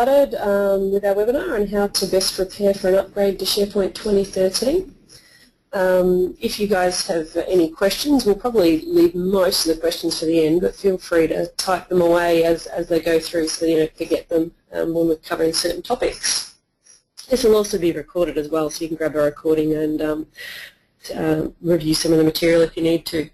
Started with our webinar on how to best prepare for an upgrade to SharePoint 2013. If you guys have any questions, we'll probably leave most of the questions for the end, but feel free to type them away as they go through so you don't forget them when we're covering certain topics. This will also be recorded as well, so you can grab a recording and review some of the material if you need to.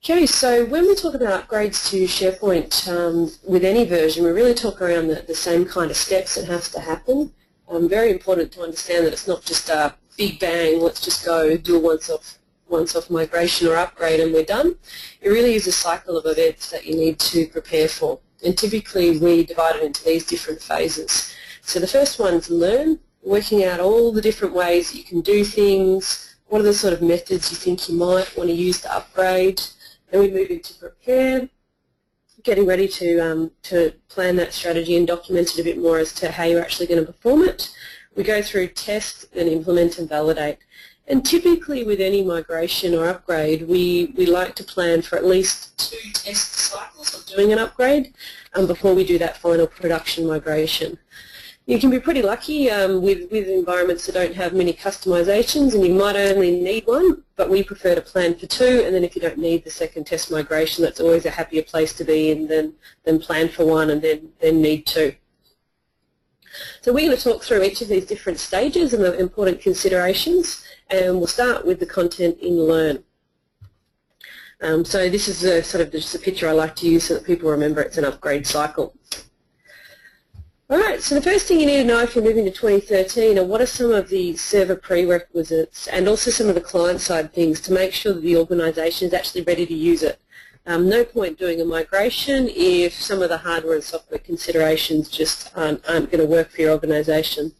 Okay, so when we talk about upgrades to SharePoint with any version, we really talk around the same kind of steps that have to happen. Very important to understand that it's not just a big bang, let's just go do a once-off migration or upgrade and we're done. It really is a cycle of events that you need to prepare for. And typically we divide it into these different phases. So the first one's learn, working out all the different ways that you can do things, what are the sort of methods you think you might want to use to upgrade. Then we move into prepare, getting ready to plan that strategy and document it a bit more as to how you're actually going to perform it. We go through test, then implement and validate. And typically with any migration or upgrade, we like to plan for at least 2 test cycles of doing an upgrade before we do that final production migration. You can be pretty lucky with environments that don't have many customizations, and you might only need 1, but we prefer to plan for 2, and then if you don't need the second test migration, that's always a happier place to be in than plan for 1 and then need 2. So we're going to talk through each of these different stages and the important considerations, and we'll start with the content in Learn. So this is sort of just a picture I like to use so that people remember it's an upgrade cycle. Alright, so the first thing you need to know if you're moving to 2013 are what are some of the server prerequisites and also some of the client-side things to make sure that the organisation is actually ready to use it. No point doing a migration if some of the hardware and software considerations just aren't going to work for your organisation.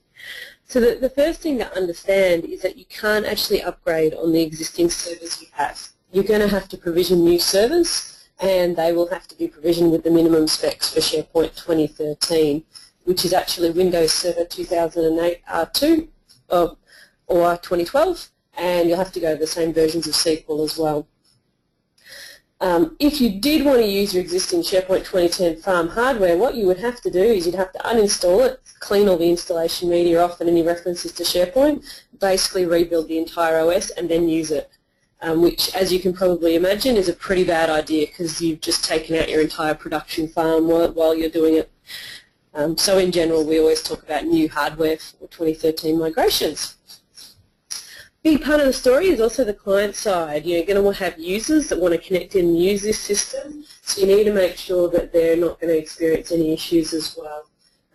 So the first thing to understand is that you can't actually upgrade on the existing servers you have. You're going to have to provision new servers, and they will have to be provisioned with the minimum specs for SharePoint 2013. Which is actually Windows Server 2008 R2 or 2012, and you'll have to go to the same versions of SQL as well. If you did want to use your existing SharePoint 2010 farm hardware, what you would have to do is you'd have to uninstall it, clean all the installation media off and any references to SharePoint, basically rebuild the entire OS and then use it, which, as you can probably imagine, is a pretty bad idea because you've just taken out your entire production farm while you're doing it. So in general, we always talk about new hardware for 2013 migrations. Big part of the story is also the client side. You're going to have users that want to connect in and use this system, so you need to make sure that they're not going to experience any issues as well.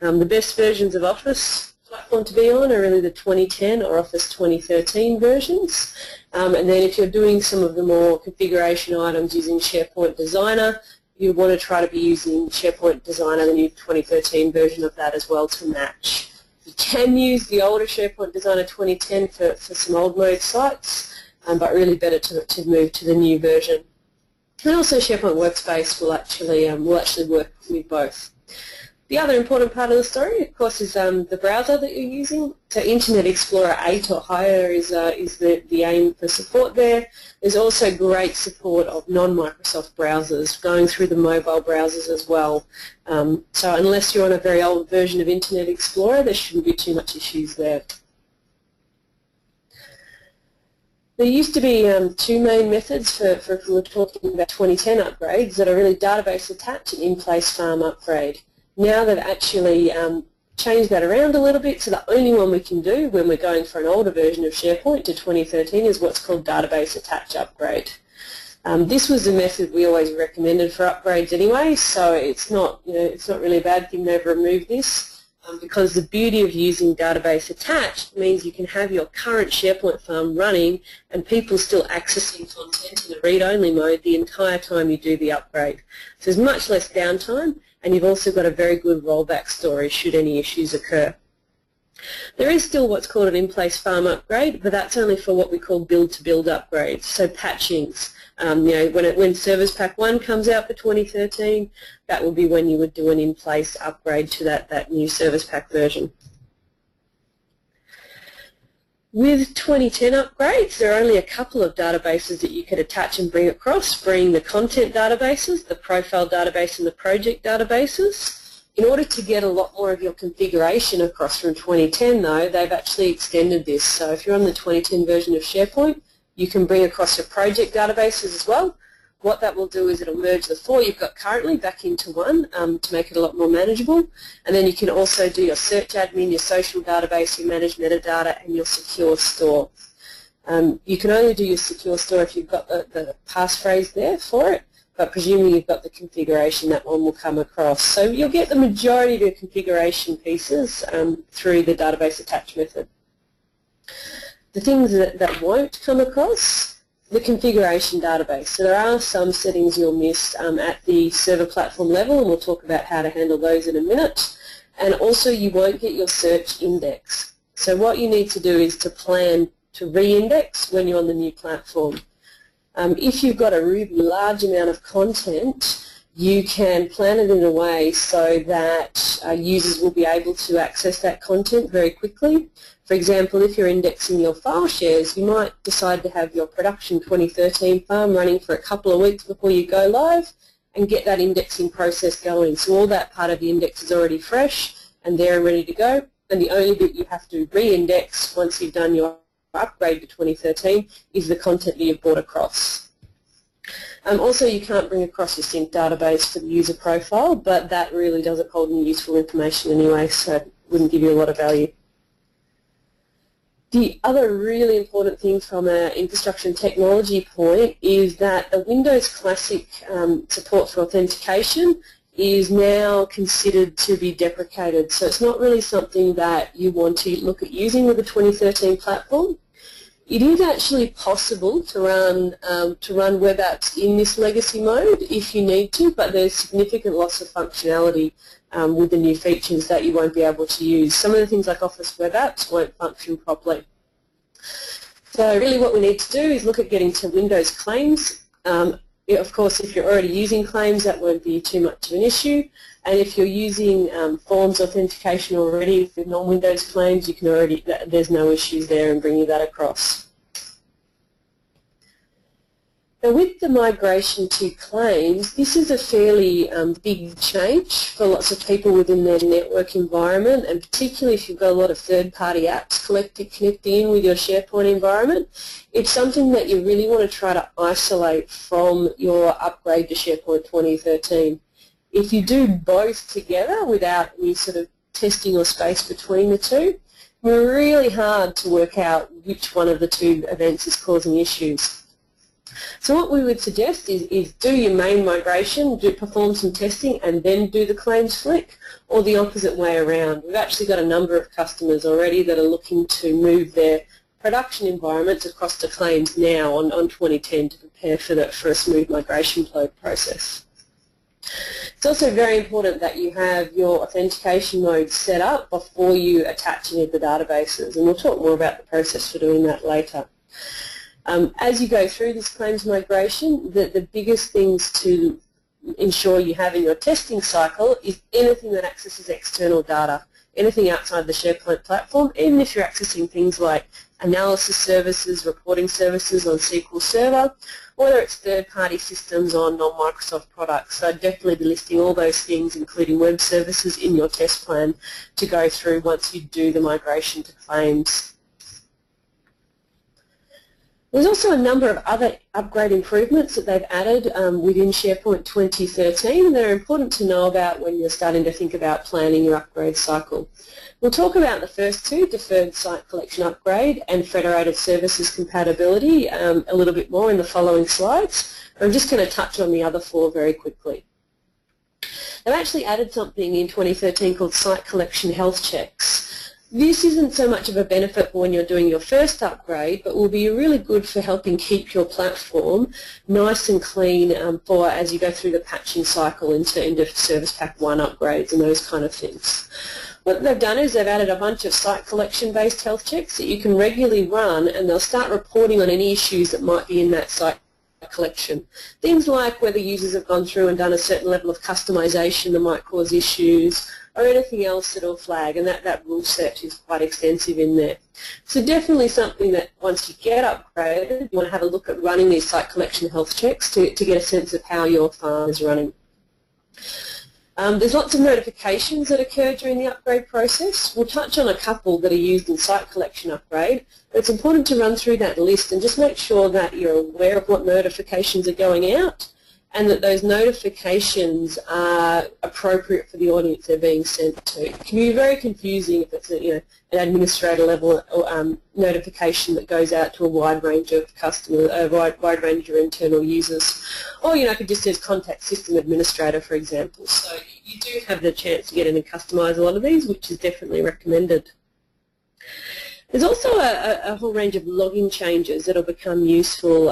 The best versions of Office platform to be on are really the 2010 or Office 2013 versions. And then if you're doing some of the more configuration items using SharePoint Designer, you want to try to be using SharePoint Designer, the new 2013 version of that as well to match. You can use the older SharePoint Designer 2010 for some old mode sites, but really better to move to the new version. And also SharePoint Workspace will actually work with both. The other important part of the story, of course, is the browser that you're using. So Internet Explorer 8 or higher is the aim for support there. There's also great support of non-Microsoft browsers, going through the mobile browsers as well. So unless you're on a very old version of Internet Explorer, there shouldn't be too much issues there. There used to be 2 main methods for if we were talking about 2010 upgrades that are really database attach and in-place farm upgrade. Now they've actually changed that around a little bit, so the only one we can do when we're going for an older version of SharePoint to 2013 is what's called database attach upgrade. This was the method we always recommended for upgrades anyway, so it's not really a bad thing they've removed this, because the beauty of using database attached means you can have your current SharePoint farm running and people still accessing content in a read-only mode the entire time you do the upgrade. So there's much less downtime, and you've also got a very good rollback story should any issues occur. There is still what's called an in-place farm upgrade, but that's only for what we call build-to-build upgrades, so patchings. When Service Pack 1 comes out for 2013, that will be when you would do an in-place upgrade to that new Service Pack version. With 2010 upgrades, there are only a couple of databases that you could attach and bring across, being the content databases, the profile database and the project databases. In order to get a lot more of your configuration across from 2010 though, they've actually extended this. So if you're on the 2010 version of SharePoint, you can bring across your project databases as well. What that will do is it'll merge the four you've got currently back into one to make it a lot more manageable. And then you can also do your search admin, your social database, your managed metadata, and your secure store. You can only do your secure store if you've got the passphrase there for it, but presuming you've got the configuration, that one will come across. So you'll get the majority of your configuration pieces through the database attach method. The things that won't come across, the configuration database. So there are some settings you'll miss at the server platform level, and we'll talk about how to handle those in a minute. And also you won't get your search index. So what you need to do is to plan to re-index when you're on the new platform. If you've got a really large amount of content, you can plan it in a way so that users will be able to access that content very quickly. For example, if you're indexing your file shares, you might decide to have your production 2013 farm running for a couple of weeks before you go live and get that indexing process going. So all that part of the index is already fresh and there and ready to go, and the only bit you have to re-index once you've done your upgrade to 2013 is the content that you've brought across. Also, you can't bring across your sync database for the user profile, but that really doesn't hold any useful information anyway, so it wouldn't give you a lot of value. The other really important thing from an infrastructure and technology point is that the Windows Classic support for authentication is now considered to be deprecated. So it's not really something that you want to look at using with the 2013 platform. It is actually possible to run web apps in this legacy mode if you need to, but there's significant loss of functionality with the new features that you won't be able to use. Some of the things like Office web apps won't function properly. So really what we need to do is look at getting to Windows claims. Of course, if you're already using claims, that won't be too much of an issue. And if you're using forms authentication already with non-Windows claims, you can already, there's no issues there in bringing that across. Now with the migration to claims, this is a fairly big change for lots of people within their network environment, and particularly if you've got a lot of third-party apps connecting in with your SharePoint environment. It's something that you really want to try to isolate from your upgrade to SharePoint 2013. If you do both together without any sort of testing or space between the two, it's really hard to work out which one of the two events is causing issues. So what we would suggest is do your main migration, perform some testing, and then do the claims flick, or the opposite way around. We've actually got a number of customers already that are looking to move their production environments across to claims now on 2010 to prepare for a smooth migration flow process. It's also very important that you have your authentication mode set up before you attach any of the databases, and we'll talk more about the process for doing that later. As you go through this claims migration, the biggest things to ensure you have in your testing cycle is anything that accesses external data, anything outside the SharePoint platform, even if you're accessing things like analysis services, reporting services on SQL Server, whether it's third-party systems on non-Microsoft products. So I'd definitely be listing all those things, including web services, in your test plan to go through once you do the migration to claims. There's also a number of other upgrade improvements that they've added within SharePoint 2013 that are important to know about when you're starting to think about planning your upgrade cycle. We'll talk about the first two, Deferred Site Collection Upgrade and Federated Services Compatibility, a little bit more in the following slides. I'm just going to touch on the other four very quickly. They've actually added something in 2013 called Site Collection Health Checks. This isn't so much of a benefit for when you're doing your first upgrade, but will be really good for helping keep your platform nice and clean for as you go through the patching cycle into end of Service Pack 1 upgrades and those kind of things. What they've done is they've added a bunch of site collection-based health checks that you can regularly run, and they'll start reporting on any issues that might be in that site collection. Things like whether users have gone through and done a certain level of customization that might cause issues, or anything else that will flag, and that rule set is quite extensive in there. So definitely something that once you get upgraded, you want to have a look at running these site collection health checks to get a sense of how your farm is running. There's lots of notifications that occur during the upgrade process. We'll touch on a couple that are used in site collection upgrade, but it's important to run through that list and just make sure that you're aware of what notifications are going out and that those notifications are appropriate for the audience they're being sent to. It can be very confusing if it's an administrator level notification that goes out to a wide range of customers, a wide range of internal users, or if it just says contact system administrator, for example. So you do have the chance to get in and customize a lot of these, which is definitely recommended. There's also a whole range of logging changes that will become useful.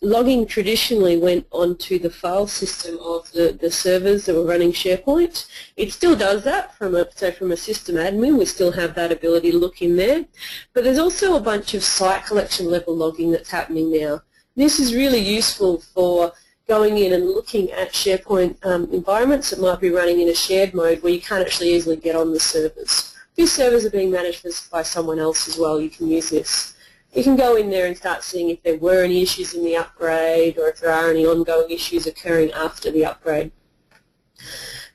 Logging traditionally went onto the file system of the servers that were running SharePoint. It still does that from a system admin. We still have that ability to look in there. But there's also a bunch of site collection level logging that's happening now. This is really useful for going in and looking at SharePoint environments that might be running in a shared mode where you can't actually easily get on the servers. If servers are being managed by someone else as well, you can use this. You can go in there and start seeing if there were any issues in the upgrade or if there are any ongoing issues occurring after the upgrade.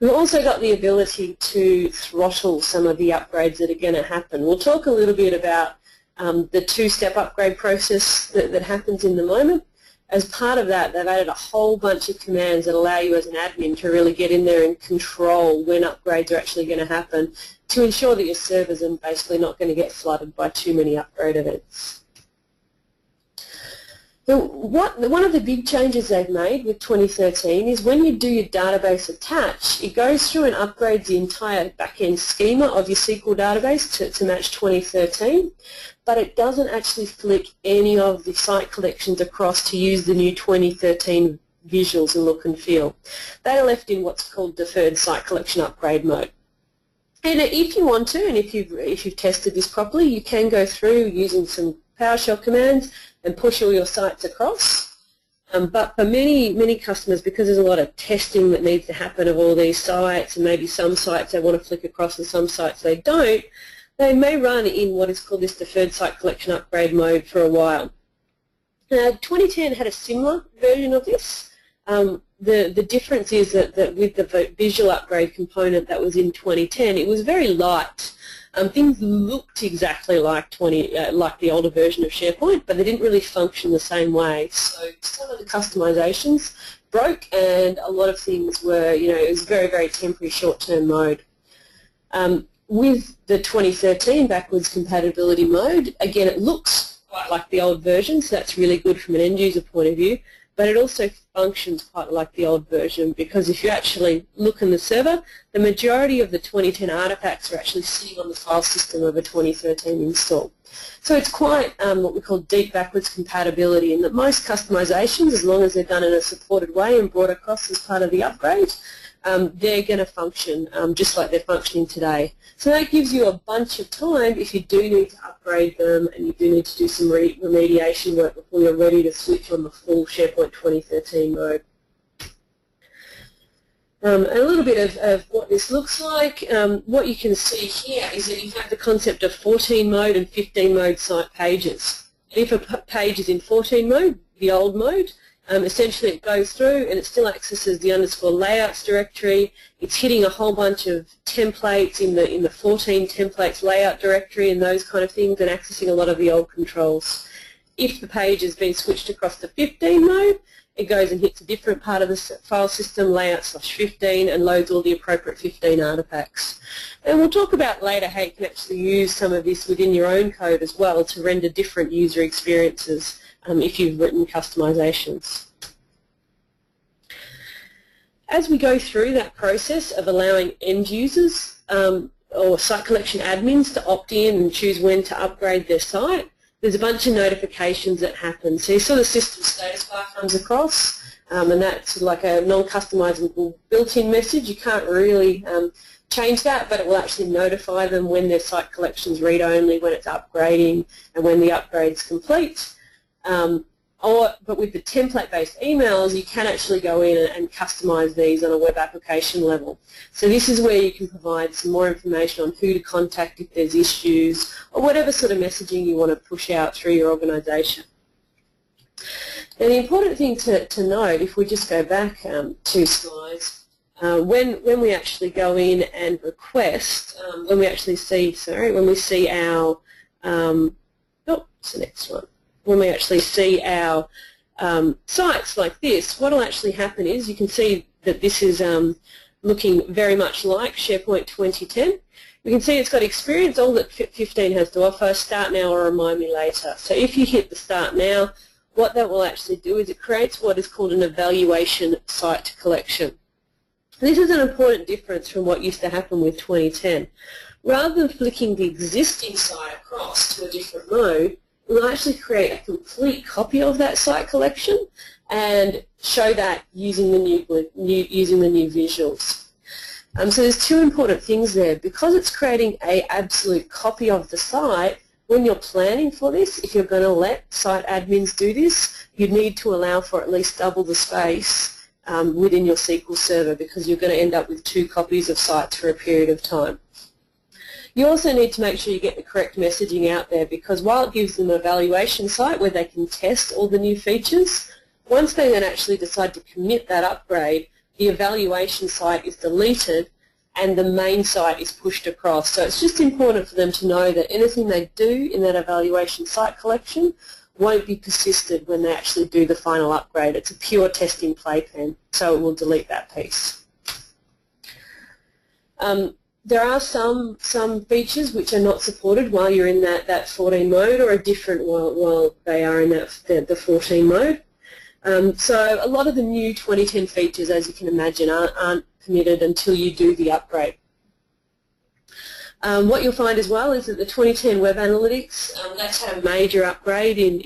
We've also got the ability to throttle some of the upgrades that are going to happen. We'll talk a little bit about the two-step upgrade process that happens in the moment. As part of that, they've added a whole bunch of commands that allow you as an admin to really get in there and control when upgrades are actually going to happen to ensure that your servers are basically not going to get flooded by too many upgrade events. Now, one of the big changes they've made with 2013 is when you do your database attach, it goes through and upgrades the entire back-end schema of your SQL database to match 2013, but it doesn't actually flick any of the site collections across to use the new 2013 visuals and look and feel. They are left in what's called deferred site collection upgrade mode. And if you want to, and if you've tested this properly, you can go through using some PowerShell commands and push all your sites across. But for many customers, because there's a lot of testing that needs to happen of all these sites, and maybe some sites they want to flick across and some sites they don't, they may run in what is called this deferred site collection upgrade mode for a while. 2010 had a similar version of this. The difference is that with the visual upgrade component that was in 2010, it was very light. Things looked exactly like the older version of SharePoint, but they didn't really function the same way. So some of the customizations broke, and a lot of things were, it was very, very temporary short-term mode. With the 2013 backwards compatibility mode, again, it looks quite like the old version, so that's really good from an end-user point of view, but it also functions quite like the old version, because if you actually look in the server, the majority of the 2010 artifacts are actually sitting on the file system of a 2013 install. So it's quite what we call deep backwards compatibility, in that most customizations, as long as they're done in a supported way and brought across as part of the upgrade, they're going to function just like they're functioning today. So that gives you a bunch of time if you do need to upgrade them and you do need to do some remediation work before you're ready to switch on the full SharePoint 2013 mode. A little bit of what this looks like. What you can see here is that you have the concept of 14 mode and 15 mode site pages. If a page is in 14 mode, the old mode, essentially it goes through and it still accesses the _layouts directory. It's hitting a whole bunch of templates in the 14 templates layout directory and those kind of things, and accessing a lot of the old controls. If the page has been switched across to 15 mode, it goes and hits a different part of the file system, layout/15, and loads all the appropriate 15 artifacts. And we'll talk about later how you can actually use some of this within your own code as well to render different user experiences if you've written customizations. As we go through that process of allowing end users or site collection admins to opt in and choose when to upgrade their site, there's a bunch of notifications that happen. So you saw the system status bar comes across, and that's like a non-customizable built-in message. You can't really change that, but it will actually notify them when their site collection's read-only, when it's upgrading, and when the upgrade's complete. But with the template-based emails, you can actually go in and customize these on a web application level. So this is where you can provide some more information on who to contact if there's issues, or whatever sort of messaging you want to push out through your organization. Now, the important thing to note, if we just go back 2 slides, when we actually go in and request, when we see our, it's the next one. When we actually see our sites like this, what will actually happen is you can see that this is looking very much like SharePoint 2010. We can see it's got experience, all that 15 has to offer, start now or remind me later. So if you hit the start now, what that will actually do is it creates what is called an evaluation site collection. This is an important difference from what used to happen with 2010. Rather than flicking the existing site across to a different mode, we'll actually create a complete copy of that site collection and show that using the new visuals. So there's 2 important things there. Because it's creating an absolute copy of the site, when you're planning for this, if you're going to let site admins do this, you need to allow for at least double the space within your SQL Server, because you're going to end up with 2 copies of sites for a period of time. You also need to make sure you get the correct messaging out there, because while it gives them an evaluation site where they can test all the new features, once they then actually decide to commit that upgrade, the evaluation site is deleted and the main site is pushed across. So it's just important for them to know that anything they do in that evaluation site collection won't be persisted when they actually do the final upgrade. It's a pure testing playpen, so it will delete that piece. There are some features which are not supported while you're in that 14 mode, or are different while they are in the 14 mode. So a lot of the new 2010 features, as you can imagine, aren't permitted until you do the upgrade. What you'll find as well is that the 2010 Web Analytics, that's had a major upgrade in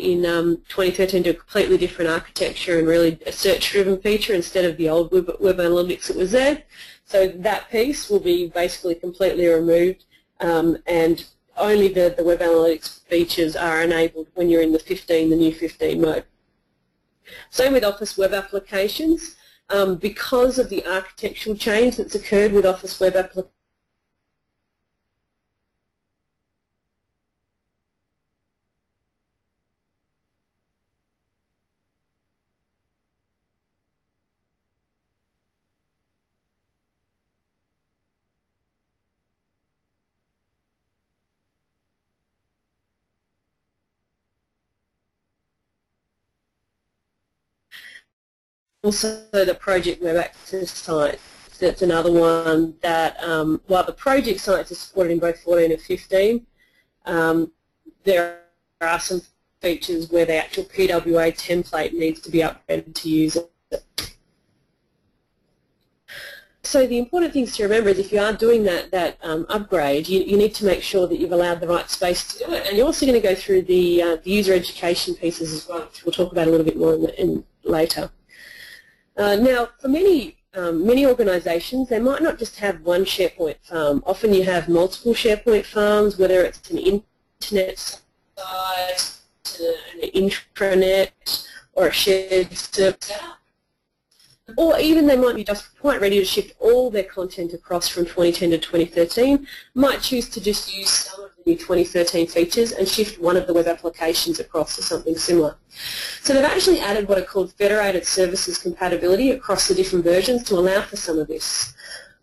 2013 to a completely different architecture and really a search-driven feature instead of the old Web Analytics that was there. So that piece will be basically completely removed, and only the Web Analytics features are enabled when you're in the new 15 mode. Same with Office Web Applications. Because of the architectural change that's occurred with Office Web Applications, also the project web access sites. That's another one that, while the project sites are supported in both 14 and 15, there are some features where the actual PWA template needs to be upgraded to use it. So the important things to remember is if you are doing that upgrade, you need to make sure that you've allowed the right space to do it, and you're also going to go through the user education pieces as well, which we'll talk about a little bit more later. Now, for many organizations, they might not just have one SharePoint farm. Often you have multiple SharePoint farms, whether it's an internet site, an intranet, or a shared server setup. Or even they might be just quite ready to shift all their content across from 2010 to 2013, might choose to just use some of the new 2013 features and shift one of the web applications across to something similar. So they've actually added what are called Federated Services Compatibility across the different versions to allow for some of this.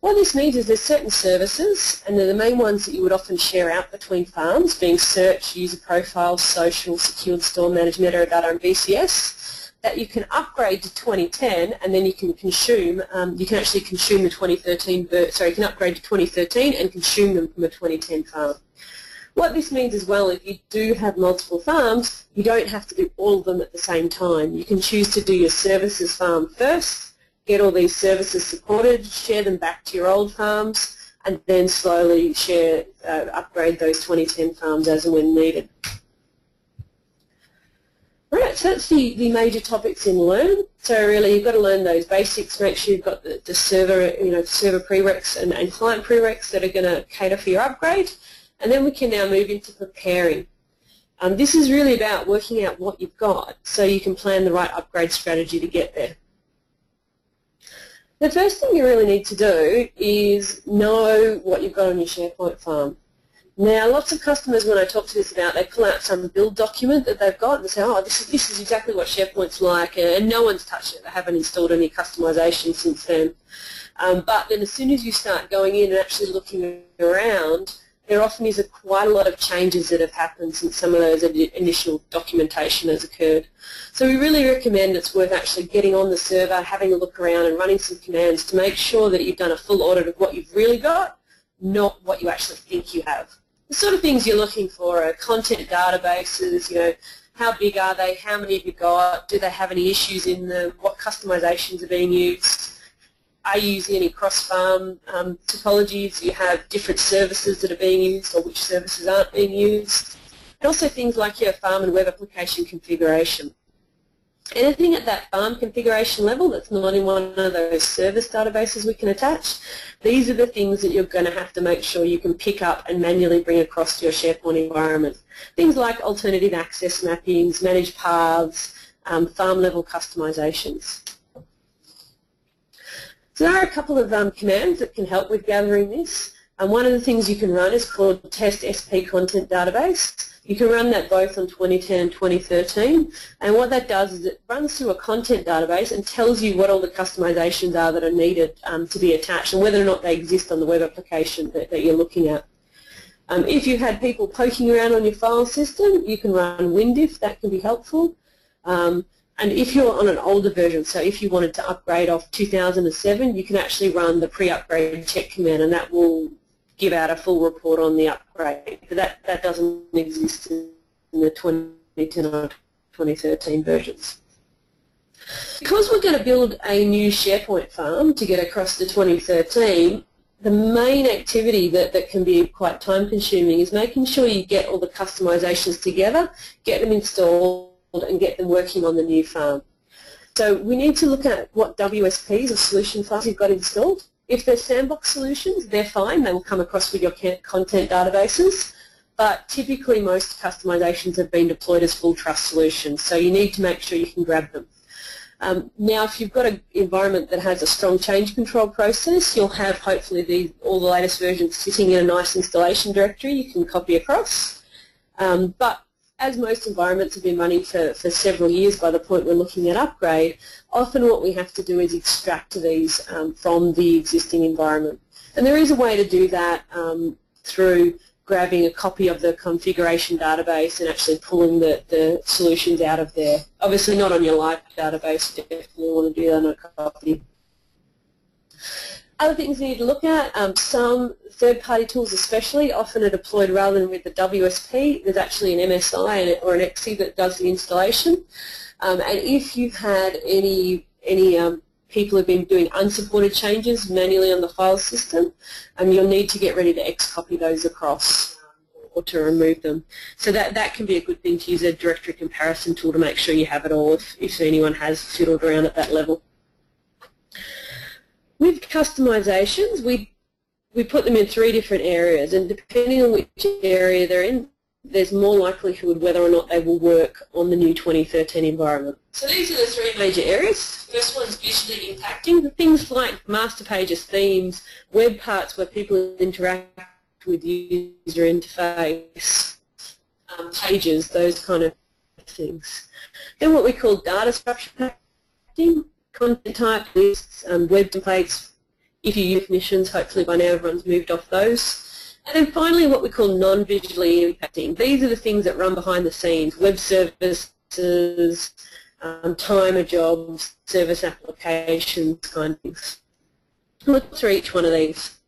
What this means is there's certain services, and they're the main ones that you would often share out between farms, being search, user profile, social, secured store, managed metadata, and VCS, that you can upgrade to 2010, and then you can consume, you can actually consume the 2013, sorry, you can upgrade to 2013 and consume them from a 2010 farm. What this means as well, if you do have multiple farms, you don't have to do all of them at the same time. You can choose to do your services farm first, get all these services supported, share them back to your old farms, and then slowly upgrade those 2010 farms as and when needed. Right, so that's the major topics in Learn. So really, you've got to learn those basics. Make sure you've got the server, server prereqs and client prereqs that are going to cater for your upgrade. And then we can now move into preparing. This is really about working out what you've got so you can plan the right upgrade strategy to get there. The first thing you really need to do is know what you've got on your SharePoint farm. Now, lots of customers, when I talk to this about, they pull out some build document that they've got and say, oh, this is exactly what SharePoint's like, and no one's touched it. They haven't installed any customization since then. But then as soon as you start going in and actually looking around, there often is quite a lot of changes that have happened since some of those initial documentation has occurred. So we really recommend it's worth actually getting on the server, having a look around and running some commands to make sure that you've done a full audit of what you've really got, not what you actually think you have. The sort of things you're looking for are content databases, you know, how big are they, how many have you got, do they have any issues in them, what customizations are being used, are you using any cross-farm topologies, do you have different services that are being used or which services aren't being used, and also things like your farm and web application configuration. Anything at that farm configuration level that's not in one of those service databases we can attach, these are the things that you're going to have to make sure you can pick up and manually bring across to your SharePoint environment. Things like alternative access mappings, managed paths, farm level customizations. So there are a couple of commands that can help with gathering this. One of the things you can run is called test SP content database. You can run that both on 2010 and 2013, and what that does is it runs through a content database and tells you what all the customizations are that are needed to be attached and whether or not they exist on the web application that you're looking at. If you had people poking around on your file system, you can run WinDiff, that can be helpful. And if you're on an older version, so if you wanted to upgrade off 2007, you can actually run the pre-upgrade check command, and that will give out a full report on the upgrade. But that doesn't exist in the 2010 or 2013 versions. Because we're going to build a new SharePoint farm to get across to 2013, the main activity that can be quite time-consuming is making sure you get all the customizations together, get them installed, and get them working on the new farm. So we need to look at what WSPs or solution files you've got installed. If they're sandbox solutions, they're fine. They will come across with your content databases. But typically most customizations have been deployed as full trust solutions, so you need to make sure you can grab them. Now, if you've got an environment that has a strong change control process, you'll have hopefully all the latest versions sitting in a nice installation directory you can copy across. But as most environments have been running for several years by the point we're looking at upgrade, often what we have to do is extract these from the existing environment. And there is a way to do that through grabbing a copy of the configuration database and actually pulling the solutions out of there. Obviously not on your live database, you definitely want to do that on a copy. Other things you need to look at, some third-party tools especially often are deployed rather than with the WSP. There's actually an MSI or an XE that does the installation. And if you've had any people who've been doing unsupported changes manually on the file system, you'll need to get ready to X-copy those across or to remove them. So that can be a good thing to use a directory comparison tool to make sure you have it all if anyone has fiddled around at that level. With customizations, we put them in 3 different areas, and depending on which area they're in, there's more likelihood whether or not they will work on the new 2013 environment. So these are the 3 major areas. First one's visually impacting, things like master pages, themes, web parts where people interact with user interface, pages, those kind of things. Then what we call data structure impacting, content type, lists, web templates. If you use definitions, hopefully by now everyone's moved off those. And then finally what we call non-visually impacting. These are the things that run behind the scenes, web services, timer jobs, service applications, kind of things. Look through each one of these.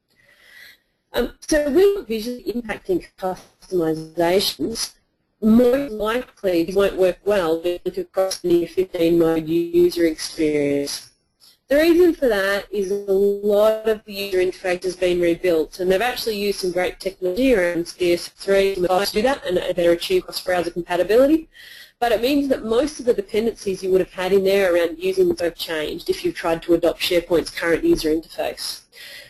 So with visually impacting customizations, most likely it won't work well if you cross the 15 mode user experience. The reason for that is a lot of the user interface has been rebuilt, and they've actually used some great technology around CS3 to do that and better achieve cross-browser compatibility. But it means that most of the dependencies you would have had in there around using them have changed if you've tried to adopt SharePoint's current user interface.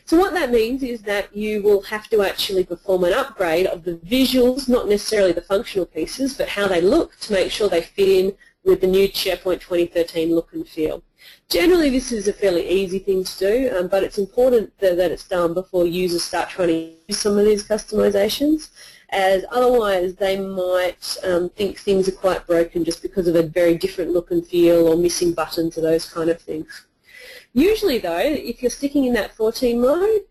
So what that means is that you will have to actually perform an upgrade of the visuals, not necessarily the functional pieces, but how they look to make sure they fit in with the new SharePoint 2013 look and feel. Generally, this is a fairly easy thing to do, but it's important that it's done before users start trying to use some of these customizations, as otherwise they might think things are quite broken just because of a very different look and feel or missing buttons or those kind of things. Usually, though, if you're sticking in that 14 mode,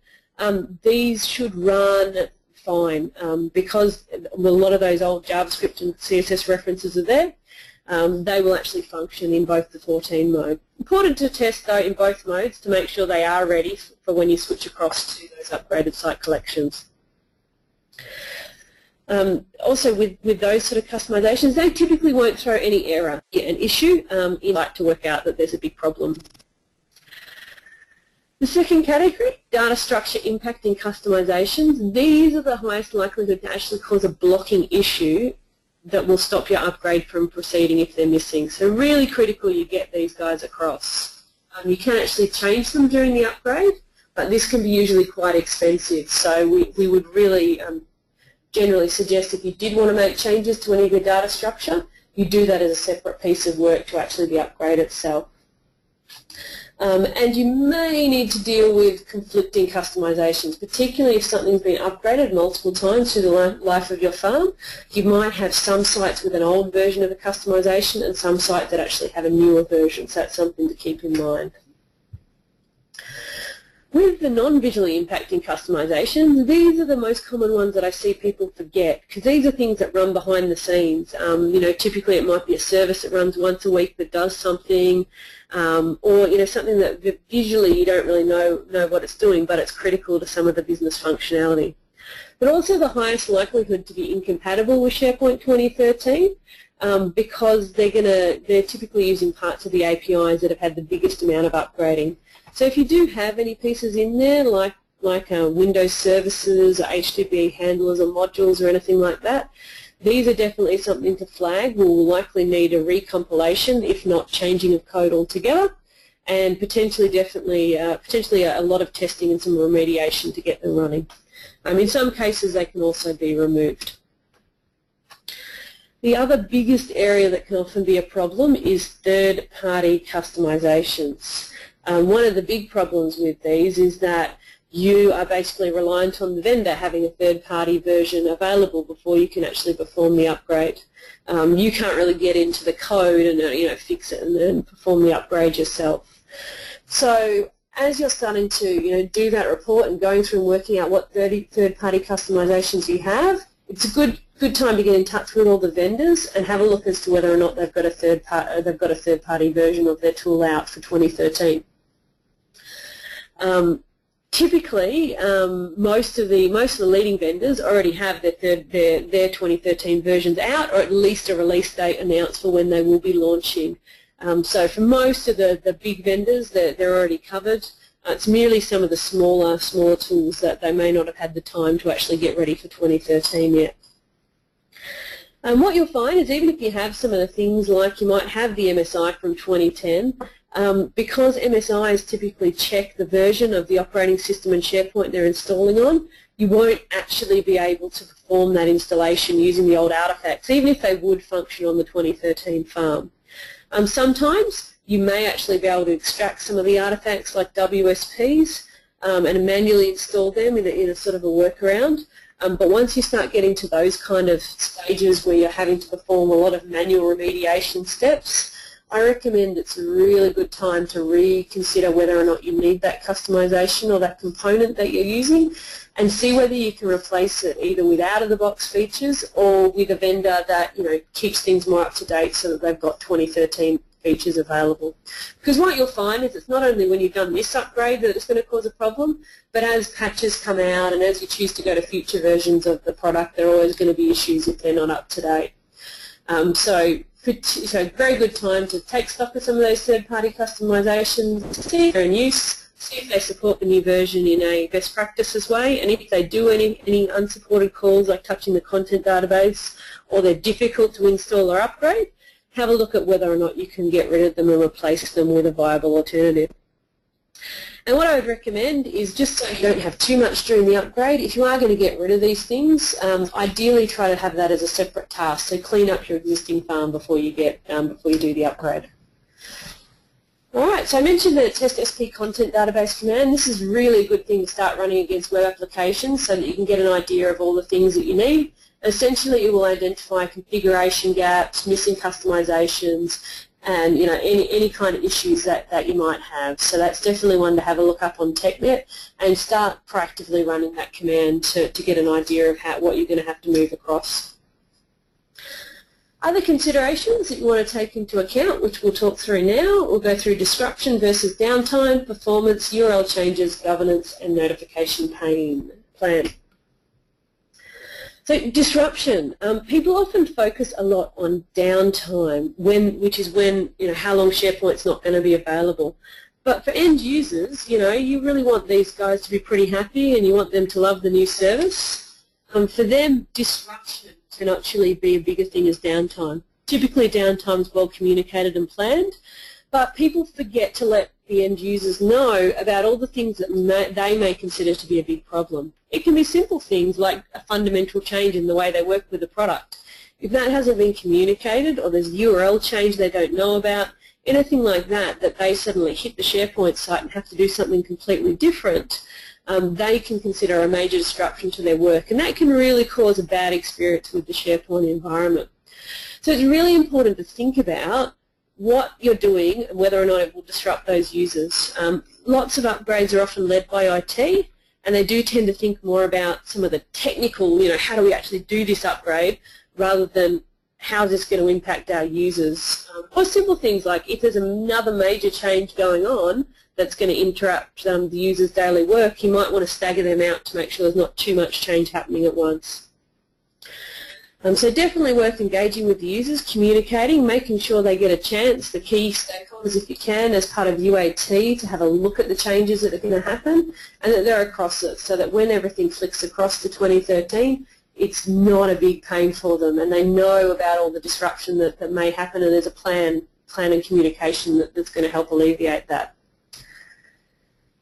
these should run fine because a lot of those old JavaScript and CSS references are there. They will actually function in both the 14 mode. Important to test, though, in both modes to make sure they are ready for when you switch across to those upgraded site collections. Also, with those sort of customizations, they typically won't throw any error, an issue. You like to work out that there's a big problem. The second category, data structure impacting customizations. These are the highest likelihood to actually cause a blocking issue that will stop your upgrade from proceeding if they're missing. So really critical you get these guys across. You can actually change them during the upgrade, but this can be usually quite expensive. So we would really generally suggest if you did want to make changes to any of your data structure, you do that as a separate piece of work to actually the upgrade itself. And you may need to deal with conflicting customizations, particularly if something's been upgraded multiple times through the life of your farm. You might have some sites with an old version of the customization and some sites that actually have a newer version, so that's something to keep in mind. With the non-visually impacting customizations, these are the most common ones that I see people forget, because these are things that run behind the scenes. Typically it might be a service that runs once a week that does something, or something that visually you don't really know what it's doing, but it's critical to some of the business functionality. But also the highest likelihood to be incompatible with SharePoint 2013, because they're typically using parts of the APIs that have had the biggest amount of upgrading. So if you do have any pieces in there, like Windows services or HTTP handlers or modules or anything like that, these are definitely something to flag. We'll likely need a recompilation, if not changing of code altogether, and potentially a lot of testing and some remediation to get them running. In some cases, they can also be removed. The other biggest area that can often be a problem is third-party customizations. One of the big problems with these is that you are basically reliant on the vendor having a third-party version available before you can actually perform the upgrade. You can't really get into the code and fix it and then perform the upgrade yourself. So as you're starting to do that report and going through and working out what third-party customizations you have, it's a good time to get in touch with all the vendors and have a look as to whether or not they've got a third-party version of their tool out for 2013. Typically, most of the leading vendors already have their 2013 versions out, or at least a release date announced for when they will be launching. So for most of the big vendors, they're already covered. It's merely some of the smaller tools that they may not have had the time to actually get ready for 2013 yet. What you'll find is even if you have some of the things like you might have the MSI from 2010, because MSIs typically check the version of the operating system and SharePoint they're installing on, you won't actually be able to perform that installation using the old artifacts, even if they would function on the 2013 farm. Sometimes you may actually be able to extract some of the artifacts like WSPs and manually install them in a sort of a workaround. But once you start getting to those kind of stages where you're having to perform a lot of manual remediation steps, I recommend it's a really good time to reconsider whether or not you need that customization or that component that you're using, and see whether you can replace it either with out-of-the-box features or with a vendor that keeps things more up to date so that they've got 2013 features available. Because what you'll find is it's not only when you've done this upgrade that it's going to cause a problem, but as patches come out and as you choose to go to future versions of the product, there are always going to be issues if they're not up to date. So very good time to take stock of some of those third-party customizations, see if they're in use, see if they support the new version in a best practices way, and if they do any unsupported calls like touching the content database, or they're difficult to install or upgrade, have a look at whether or not you can get rid of them and replace them with a viable alternative. And what I would recommend is, just so you don't have too much during the upgrade, if you are going to get rid of these things, ideally try to have that as a separate task. So clean up your existing farm before you do the upgrade. Alright, so I mentioned the test SP content database command. This is really a good thing to start running against web applications so that you can get an idea of all the things that you need. Essentially, it will identify configuration gaps, missing customizations, and any kind of issues that you might have. So that's definitely one to have a look up on TechNet and start proactively running that command to get an idea of what you're going to have to move across. Other considerations that you want to take into account, which we'll talk through now, we'll go through disruption versus downtime, performance, URL changes, governance, and notification plan. So disruption, people often focus a lot on downtime, which is when, how long SharePoint's not going to be available. But for end users, you really want these guys to be pretty happy and you want them to love the new service. For them, disruption can actually be a bigger thing as downtime. Typically, downtime is well communicated and planned, but people forget to let the end users know about all the things that they may consider to be a big problem. It can be simple things like a fundamental change in the way they work with the product. If that hasn't been communicated, or there's a URL change they don't know about, anything like that they suddenly hit the SharePoint site and have to do something completely different, they can consider a major disruption to their work, and that can really cause a bad experience with the SharePoint environment. So it's really important to think about what you're doing and whether or not it will disrupt those users. Lots of upgrades are often led by IT, and they do tend to think more about some of the technical, how do we actually do this upgrade, rather than how is this going to impact our users. Or simple things like if there's another major change going on that's going to interrupt the user's daily work, you might want to stagger them out to make sure there's not too much change happening at once. So definitely worth engaging with the users, communicating, making sure they get a chance, the key stakeholders if you can, as part of UAT, to have a look at the changes that are going to happen and that they're across it, so that when everything flicks across to 2013, it's not a big pain for them and they know about all the disruption that may happen, and there's a plan and communication that's going to help alleviate that.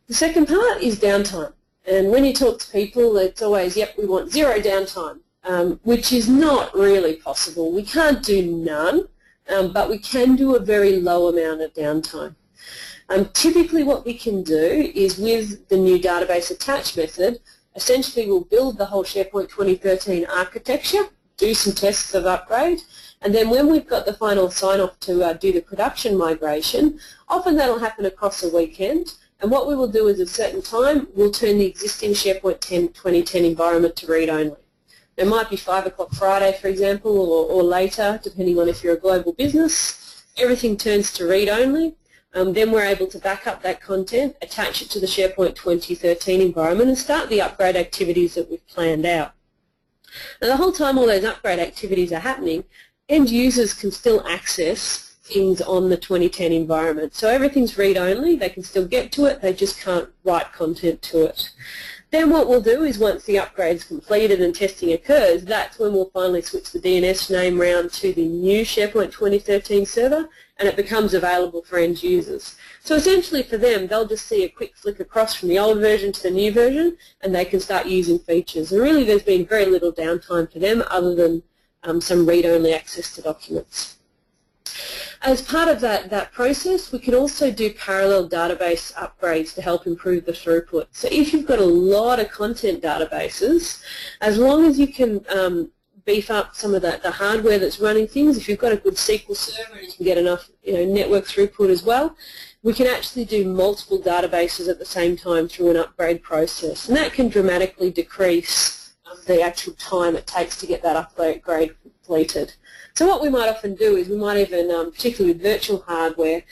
The second part is downtime. And when you talk to people, it's always, yep, we want zero downtime. Which is not really possible. We can't do none, but we can do a very low amount of downtime. Typically what we can do is, with the new database attach method, essentially we'll build the whole SharePoint 2013 architecture, do some tests of upgrade, and then when we've got the final sign-off to do the production migration, often that'll happen across a weekend, and what we will do is at a certain time, we'll turn the existing SharePoint 2010 environment to read-only. It might be 5 o'clock Friday, for example, or later, depending on if you're a global business. Everything turns to read-only. Then we're able to back up that content, attach it to the SharePoint 2013 environment, and start the upgrade activities that we've planned out. Now, the whole time all those upgrade activities are happening, end users can still access things on the 2010 environment. So everything's read-only. They can still get to it. They just can't write content to it. Then what we'll do is, once the upgrade's completed and testing occurs, that's when we'll finally switch the DNS name round to the new SharePoint 2013 server, and it becomes available for end users. So essentially for them, they'll just see a quick flick across from the old version to the new version, and they can start using features. And really there's been very little downtime for them other than some read-only access to documents. As part of that process, we can also do parallel database upgrades to help improve the throughput. So if you've got a lot of content databases, as long as you can beef up some of the hardware that's running things, if you've got a good SQL server and you can get enough network throughput as well, we can actually do multiple databases at the same time through an upgrade process. And that can dramatically decrease the actual time it takes to get that upgrade completed. So what we might often do is we might even, particularly with virtual hardware,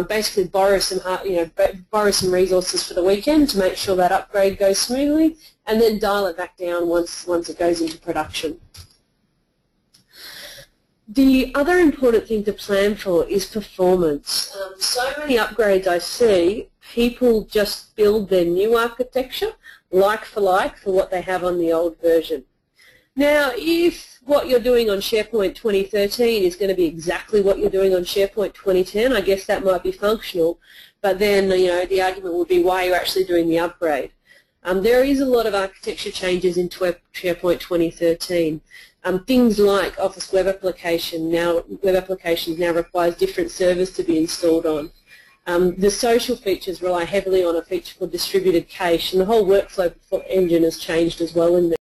basically borrow some resources for the weekend to make sure that upgrade goes smoothly, and then dial it back down once it goes into production. The other important thing to plan for is performance. So many upgrades I see, people just build their new architecture like for what they have on the old version. Now, if what you're doing on SharePoint 2013 is going to be exactly what you're doing on SharePoint 2010, I guess that might be functional. But then, the argument would be why you're actually doing the upgrade. There is a lot of architecture changes in SharePoint 2013. Things like Office Web Applications now requires different servers to be installed on. The social features rely heavily on a feature called distributed cache, and the whole workflow engine has changed as well in there.